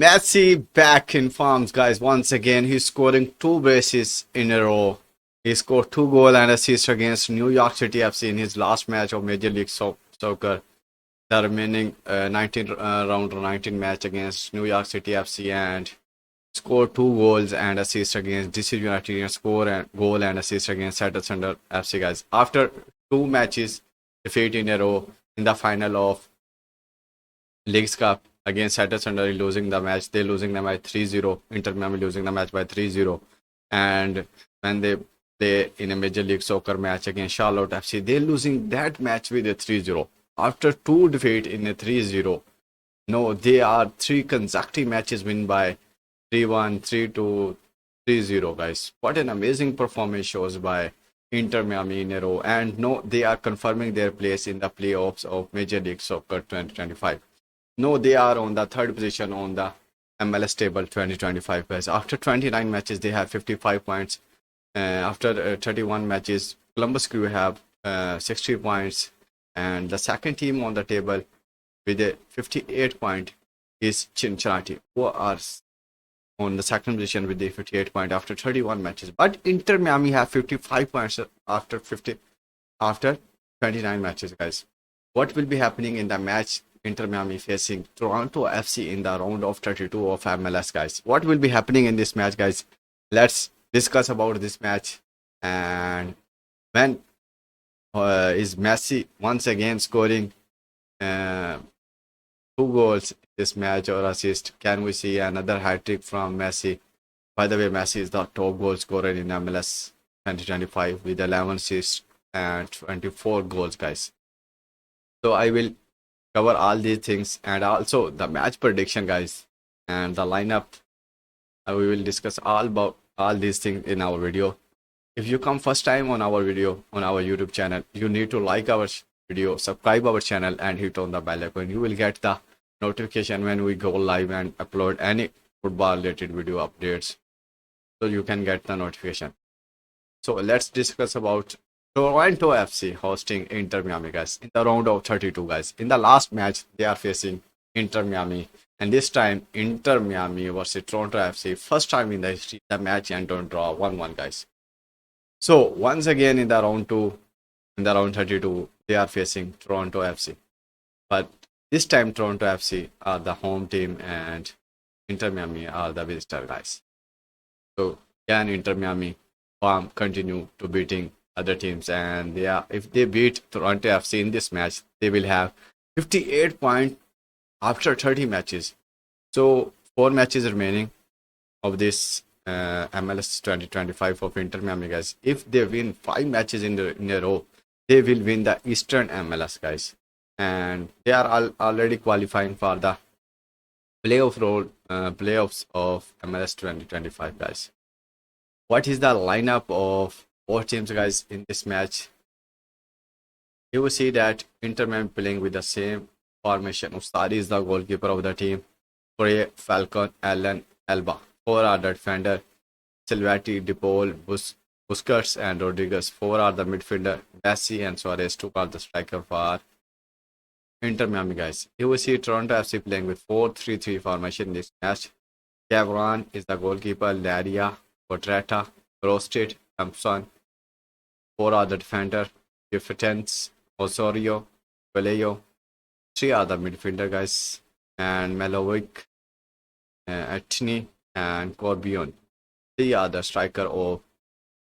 Messi back in forms, guys. Once again, he's scoring two braces in a row. He scored two goals and assists against New York City FC in his last match of Major League Soccer. The remaining 19 round 19 match against New York City FC and scored two goals and assists against DC United and score and goal and assist against Seattle Thunder FC, guys. After two matches defeat in a row in the final of Leagues Cup against Seattle Thunder, losing the match. They losing the match 3-0. Inter Miami losing the match by 3-0. And when they play in a Major League Soccer match against Charlotte FC, they losing that match with a 3-0. After two defeat in a 3-0. No, they are three consecutive matches win by 3-1, 3-2, 3-0, guys. What an amazing performance shows by Inter Miami in a row. And no, they are confirming their place in the playoffs of Major League Soccer 2025. No, they are on the third position on the MLS table 2025, guys. After 29 matches, they have 55 points. After 31 matches, Columbus Crew have 60 points. And the second team on the table with a 58 point is Cincinnati, who are on the second position with the 58 point after 31 matches. But Inter Miami have 55 points after 29 matches, guys. What will be happening in the match Inter Miami facing Toronto FC in the round of 32 of MLS, guys? What will be happening in this match, guys? Let's discuss about this match. And when is Messi once again scoring two goals in this match or assist? Can we see another hat trick from Messi? By the way, Messi is the top goal scorer in MLS 2025 with 11 assists and 24 goals, guys. So I will cover all these things and also the match prediction, guys, and the lineup. We will discuss all about all these things in our video. If you come first time on our video on our YouTube channel, you need to like our video, subscribe our channel, and hit on the bell icon. You will get the notification when we go live and upload any football related video updates, so you can get the notification. So let's discuss about Toronto FC hosting Inter Miami, guys, in the round of 32, guys. In the last match, they are facing Inter Miami, and this time Inter Miami versus Toronto FC. First time in the history the match and don't draw 1-1, guys. So once again in the round 2, in the round 32, they are facing Toronto FC. But this time Toronto FC are the home team and Inter Miami are the visitor, guys. So can Inter Miami continue to beating other teams? And if they beat Toronto FC in this match, they will have 58 points after 30 matches. So 4 matches remaining of this MLS 2025 of Inter Miami, guys. If they win 5 matches in a row, they will win the Eastern MLS, guys. And they are already qualifying for the playoffs of MLS 2025, guys. What is the lineup of both teams, guys, in this match? You will see that Inter Miami playing with the same formation. Ustari is the goalkeeper of the team. Frey, Falcon, Allen, Alba. 4 are the defender. Silvati, DePaul, Busquets, and Rodriguez. 4 are the midfielder. Messi and Suarez. 2 are the striker for Inter Miami, guys. You will see Toronto FC playing with 4-3-3 formation in this match. Cavron is the goalkeeper. Laria, Potretta, Rosted, Thompson. 4 are the defender. Giftens, Osorio, Vallejo. 3 are the midfielder, guys. And Melovic, Etchny, and Corbion. 3 are the striker of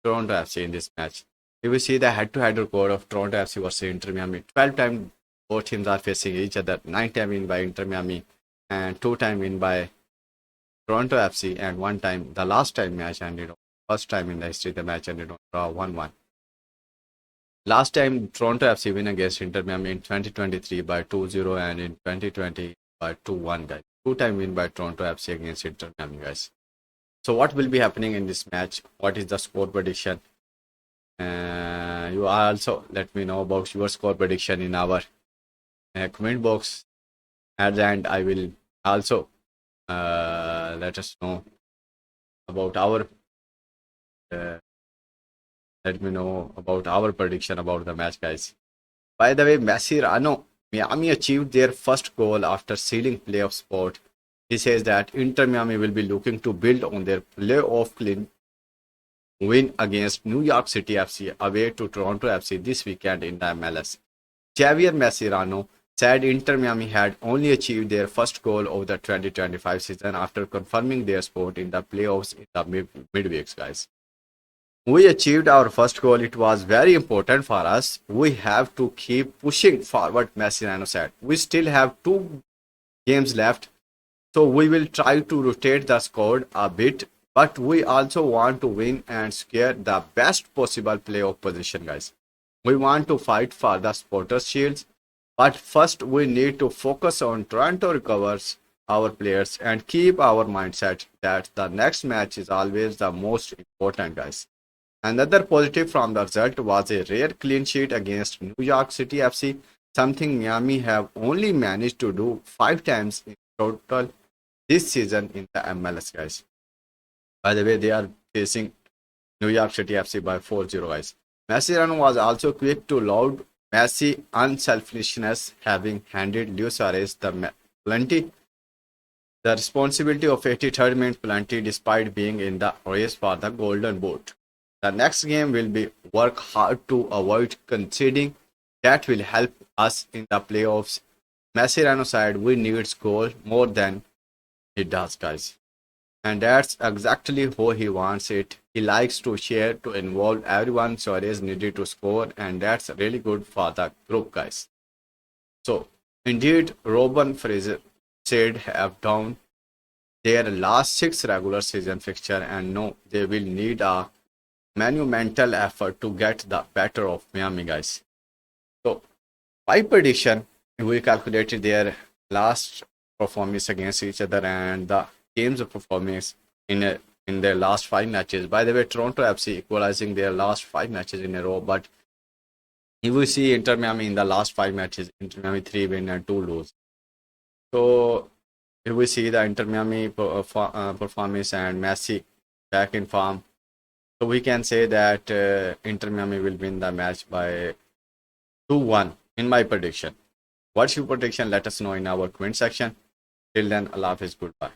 Toronto FC in this match. You will see the head-to-head record of Toronto FC versus Inter Miami. 12 times both teams are facing each other. 9 times win by Inter Miami and 2 times win by Toronto FC, and 1 time the last time match ended. First time in the history the match ended on draw 1-1. Last time Toronto FC win against Inter Miami in 2023 by 2-0 and in 2020 by 2-1, guys. 2 time win by Toronto FC against Inter Miami, guys. So what will be happening in this match? What is the score prediction? You also let me know about your score prediction in our comment box. At the end, I will also let us know about our let me know about our prediction about the match, guys. By the way, Mascherano, Miami achieved their first goal after sealing playoff spot He says that Inter Miami will be looking to build on their playoff clean win against New York City FC away to Toronto FC this weekend in the MLS. Javier Mascherano said Inter Miami had only achieved their first goal of the 2025 season after confirming their spot in the playoffs in the midweeks, guys. We achieved our first goal. It was very important for us. We have to keep pushing forward, Mascherano said. We still have 2 games left, so we will try to rotate the squad a bit, but we also want to win and secure the best possible playoff position, guys. We want to fight for the Supporters Shields, but first we need to focus on Toronto recovers our players and keep our mindset that the next match is always the most important, guys. Another positive from the result was a rare clean sheet against New York City FC, something Miami have only managed to do 5 times in total this season in the MLS, guys. By the way, they are facing New York City FC by 4-0, guys. Mascherano was also quick to laud Messi unselfishness, having handed Luis Suarez the plenty the responsibility of 83rd minute penalty despite being in the race for the Golden Boot. The next game will be work hard to avoid conceding. That will help us in the playoffs. Mascherano side, we need goal more than he does, guys. And that's exactly how he wants it. He likes to share, to involve everyone. Suarez needed to score, and that's really good for the group, guys. So, indeed, Robin Fraser said have down their last 6 regular season fixture, and no, they will need a monumental effort to get the better of Miami, guys. So, by prediction, we calculated their last performance against each other and the games of performance in their last 5 matches. By the way, Toronto FC equalizing their last 5 matches in a row, but if we see Inter Miami in the last 5 matches, Inter Miami 3 win and 2 lose. So if we see the Inter Miami performance and Messi back in form, so we can say that Inter Miami will win the match by 2-1 in my prediction. What's your prediction? Let us know in our comment section. Till then, Allah Hafiz, goodbye.